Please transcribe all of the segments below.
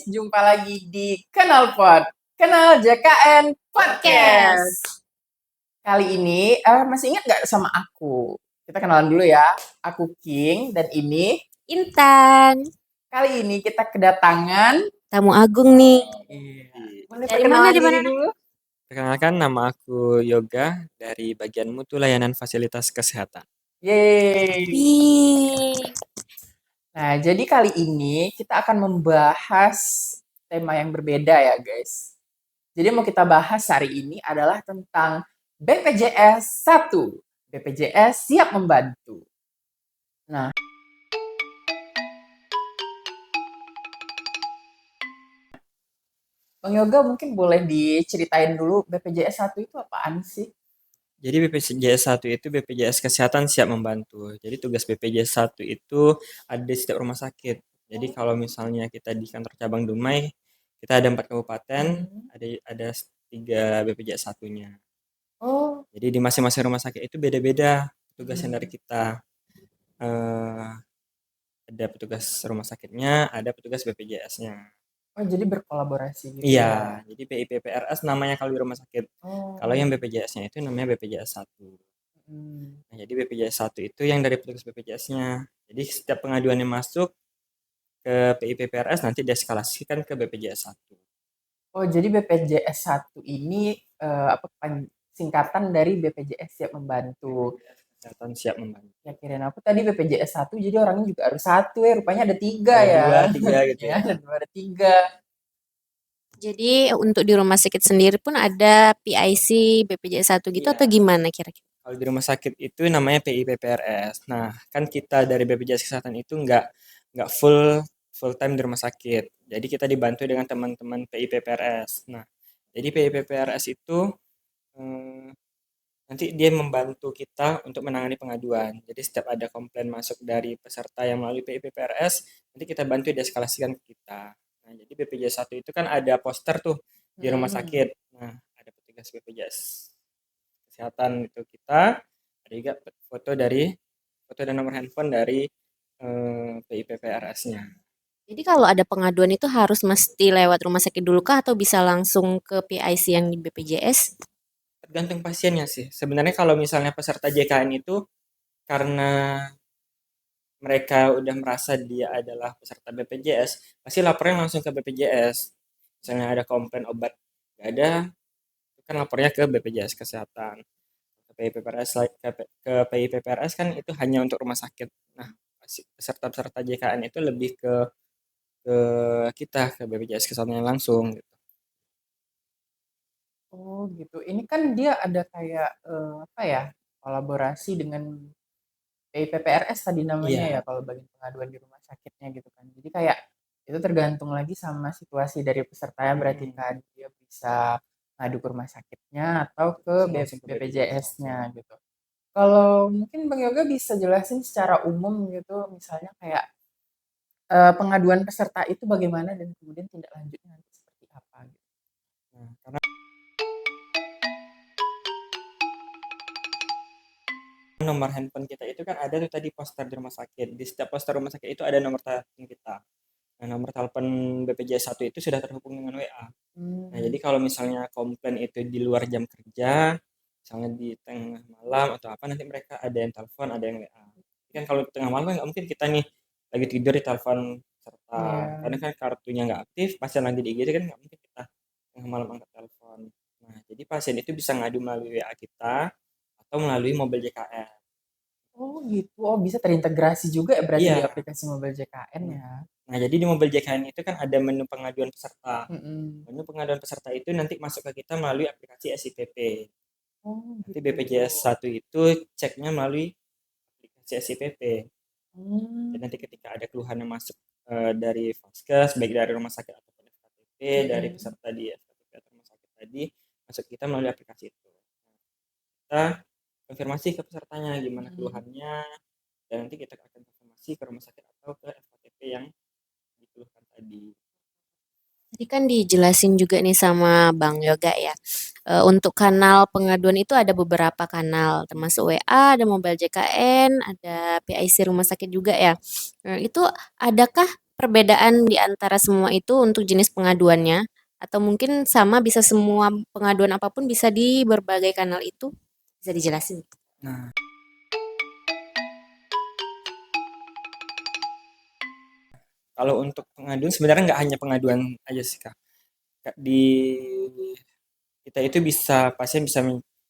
jumpa lagi di Kenalpot, Kenal JKN Podcast. Kali ini, masih ingat nggak sama aku? Kita kenalan dulu ya. Aku King dan ini Intan. kali ini kita kedatangan Tamu agung nih. Boleh Dari perkenalan mana, di diri mana? dulu? Perkenalkan, nama aku Yoga dari bagian mutu layanan fasilitas kesehatan. Yeay. Wih. Nah, jadi kali ini kita akan membahas tema yang berbeda ya, guys. Jadi mau kita bahas hari ini adalah tentang BPJS 1. BPJS siap membantu. Nah, Bang Yoga mungkin boleh diceritain dulu BPJS 1 itu apaan sih? Jadi BPJS 1 itu BPJS Kesehatan siap membantu. Jadi tugas BPJS 1 itu ada di setiap rumah sakit. Jadi kalau misalnya kita di kantor cabang Dumai, kita ada 4 kabupaten, ada 3 BPJS 1-nya. Oh, Jadi di masing-masing rumah sakit itu beda-beda tugasnya dari kita. Ada petugas rumah sakitnya, ada petugas BPJS-nya. oh jadi berkolaborasi gitu Iya, ya? jadi PIPPRS namanya kalau di rumah sakit. Oh. Kalau yang BPJS-nya itu namanya BPJS 1. Nah, jadi BPJS 1 itu yang dari petugas BPJS-nya. Jadi setiap pengaduan yang masuk ke PIPPRS nanti dieskalasikan ke BPJS 1. Oh, jadi BPJS 1 ini singkatan dari BPJS siap membantu. Kesehatan siap membantu. Ya kirain aku tadi BPJS 1 jadi orangnya juga harus 1 ya, rupanya ada 3 Ada ya. 2, 3 gitu Ya, ya. ada 2, ada 3. Jadi untuk di rumah sakit sendiri pun ada PIC BPJS 1 gitu Iya. atau gimana kira-kira? Kalau di rumah sakit itu namanya PIPPRS. Nah, kan kita dari BPJS Kesehatan itu nggak full time di rumah sakit. Jadi kita dibantu dengan teman-teman PIPPRS. Nah, jadi PIPPRS itu nanti dia membantu kita untuk menangani pengaduan. Jadi setiap ada komplain masuk dari peserta yang melalui PIPPRS, nanti kita bantu dieskalasikan ke kita. Nah, jadi BPJS 1 itu kan ada poster tuh di rumah sakit. Nah, ada petugas BPJS Kesehatan itu kita, ada juga foto dan nomor handphone dari PIPPRS-nya. Jadi kalau ada pengaduan itu harus mesti lewat rumah sakit dulu kah atau bisa langsung ke PIC yang di BPJS? Tergantung pasiennya sih. Sebenarnya kalau misalnya peserta JKN itu karena mereka udah merasa dia adalah peserta BPJS, pasti lapornya langsung ke BPJS. Misalnya ada komplain obat nggak ada, itu kan lapornya ke BPJS Kesehatan. Ke PIPPRS kan itu hanya untuk rumah sakit. Nah, peserta-peserta JKN itu lebih ke kita, ke BPJS Kesehatan langsung gitu. Oh, gitu. Ini kan dia ada kayak apa ya? Kolaborasi dengan PIPPRS tadi namanya Iya. ya kalau bagian pengaduan di rumah sakitnya gitu kan. Jadi kayak itu tergantung lagi sama situasi dari pesertanya berarti kan dia bisa ngadu ke rumah sakitnya atau ke Langsung ke BPJS-nya gitu. Kalau mungkin Bang Yoga bisa jelasin secara umum gitu misalnya kayak pengaduan peserta itu bagaimana dan kemudian tindak lanjutnya nanti seperti apa gitu. Nah, karena nomor handphone kita itu kan ada tuh tadi poster di rumah sakit. Di setiap poster rumah sakit itu ada nomor telepon kita. Nah, nomor telepon BPJS 1 itu sudah terhubung dengan WA. Nah, jadi kalau misalnya komplain itu di luar jam kerja, misalnya di tengah malam atau apa, nanti mereka ada yang telepon, ada yang WA. Kan kalau di tengah malam nggak mungkin kita nih lagi tidur di telepon serta karena kan kartunya nggak aktif, pasien lagi di IGD kan nggak mungkin kita tengah malam angkat telepon. Nah, jadi pasien itu bisa ngadu melalui WA kita atau melalui mobil JKN. Oh gitu, oh bisa terintegrasi juga ya berarti Iya. di aplikasi mobil JKN ya. Nah, jadi di mobil JKN itu kan ada menu pengaduan peserta. Mm-mm. Menu pengaduan peserta itu nanti masuk ke kita melalui aplikasi SIPP. Oh Nanti gitu. BPJS 1 itu ceknya melalui aplikasi SIPP. Dan nanti ketika ada keluhan yang masuk dari Vaskes, baik dari rumah sakit ataupun FKTP, dari peserta di FKTP atau rumah sakit tadi, masuk kita melalui aplikasi itu. Kita konfirmasi ke pesertanya gimana keluhannya, dan nanti kita akan konfirmasi ke rumah sakit atau ke FKTP yang dikeluhkan tadi. Tadi kan dijelasin juga nih sama Bang Yoga ya. Untuk kanal pengaduan itu ada beberapa kanal, termasuk WA, ada mobile JKN, ada PIC rumah sakit juga ya. Itu adakah perbedaan di antara semua itu untuk jenis pengaduannya? Atau mungkin sama bisa semua pengaduan apapun bisa di berbagai kanal itu? Bisa dijelasin? Nah, kalau untuk pengaduan sebenarnya nggak hanya pengaduan aja sih Kak. Di kita itu bisa pasien bisa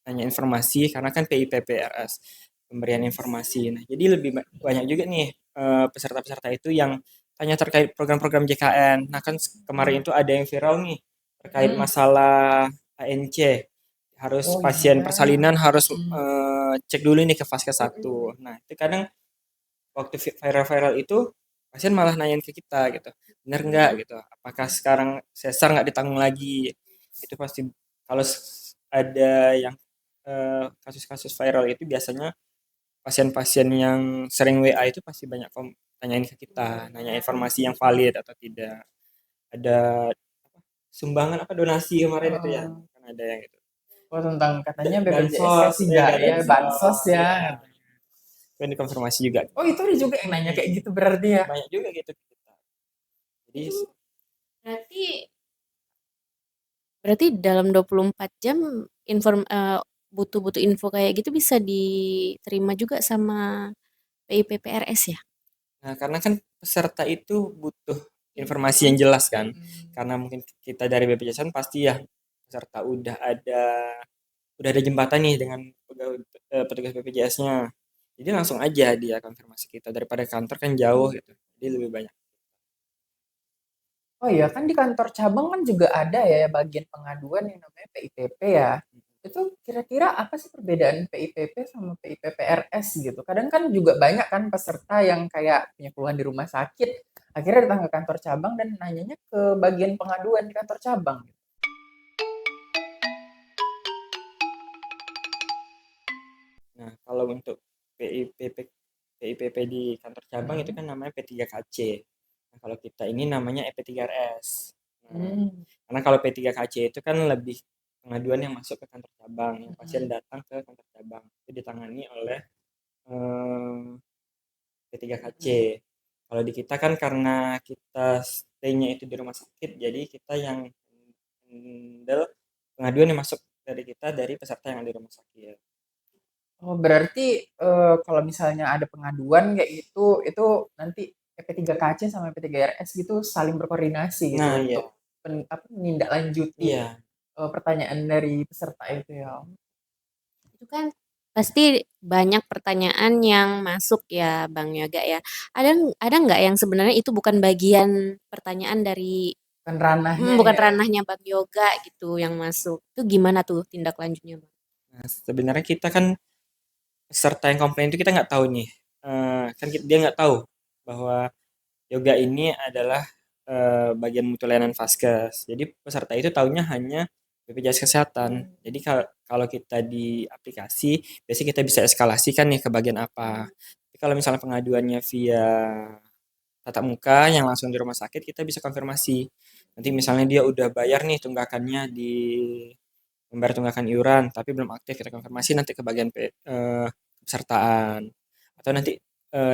tanya informasi karena kan PIPPRS pemberian informasi. Nah, jadi lebih banyak juga nih peserta-peserta itu yang tanya terkait program-program JKN. Nah, kan kemarin itu ada yang viral nih terkait Hmm. masalah ANC. Harus Oh pasien iya. persalinan harus cek dulu nih ke Vaskes 1. Nah, itu kadang waktu viral-viral itu pasien malah nanyain ke kita gitu, bener nggak gitu, apakah sekarang sesar nggak ditanggung lagi? Itu pasti kalau ada yang kasus-kasus viral itu biasanya pasien-pasien yang sering WA itu pasti banyak tanyain ke kita, nanya informasi yang valid atau tidak. Ada sumbangan apa donasi kemarin itu ya, Heeh. kan ada yang itu. Oh tentang katanya BPJS-nya Bansos, sih ya nggak nggak ya, bansos bansos, ya. ya. Kan dikonfirmasi juga. Oh itu ada juga yang nanya kayak gitu berarti ya? Banyak juga gitu kita. Jadi Berarti berarti dalam 24 jam butuh-butuh info kayak gitu bisa diterima juga sama PIPPRS ya? nah, karena kan peserta itu butuh informasi yang jelas kan. Karena mungkin kita dari BPJS kan pasti ya peserta udah ada jembatan nih dengan petugas BPJS-nya. Jadi langsung aja dia konfirmasi kita daripada kantor kan jauh gitu. Jadi lebih banyak. Oh iya kan di kantor cabang kan juga ada ya bagian pengaduan yang namanya PIPP ya. Itu kira-kira apa sih perbedaan PIPP sama PIPPRS gitu? Kadang kan juga banyak kan peserta yang kayak punya keluhan di rumah sakit, akhirnya datang ke kantor cabang dan nanyanya ke bagian pengaduan di kantor cabang. Nah, kalau untuk PIPP PIPP di kantor cabang itu Hmm. kan namanya P3KC. Nah, kalau kita ini namanya EP3RS. Nah, Hmm. karena kalau P3KC itu kan lebih pengaduan yang masuk ke kantor cabang, yang pasien Hmm. datang ke kantor cabang itu ditangani oleh eh, P3KC. Kalau di kita kan karena kita stay-nya itu di rumah sakit, jadi kita yang handle pengaduan yang masuk dari kita dari peserta yang ada di rumah sakit. Oh, berarti kalau misalnya ada pengaduan kayak gitu, itu nanti EP3KC sama EP3RS gitu saling berkoordinasi gitu Nah, untuk iya, menindaklanjuti iya. pertanyaan dari peserta itu ya. Itu kan pasti banyak pertanyaan yang masuk ya Bang Yoga ya. Ada nggak yang sebenarnya itu bukan bagian pertanyaan dari Kan ranahnya bukan ya. ranahnya Bang Yoga gitu yang masuk. Itu gimana tuh tindak lanjutnya Bang? Nah, sebenarnya kita kan peserta yang komplain itu kita nggak tahu nih. Kan dia nggak tahu bahwa yoga ini adalah bagian mutu layanan Vaskes. Jadi peserta itu tahunya hanya BPJS Kesehatan. Jadi kalau kita di aplikasi, biasanya kita bisa eskalasikan nih ke bagian apa. Tapi kalau misalnya pengaduannya via tatap muka yang langsung di rumah sakit, kita bisa konfirmasi. Nanti misalnya dia udah bayar nih tunggakannya di membayar tunggakan iuran, tapi belum aktif, kita konfirmasi nanti ke bagian pesertaan. Atau nanti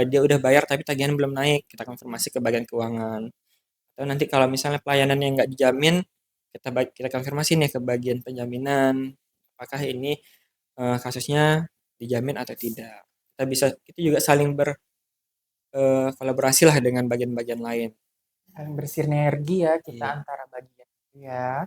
dia udah bayar tapi tagihan belum naik, kita konfirmasi ke bagian keuangan. Atau nanti kalau misalnya pelayanan yang nggak dijamin, kita konfirmasi nih ke bagian penjaminan, apakah ini kasusnya dijamin atau tidak. Kita juga saling berkolaborasi lah dengan bagian-bagian lain. Saling bersinergi ya kita Iya. antara bagian ya.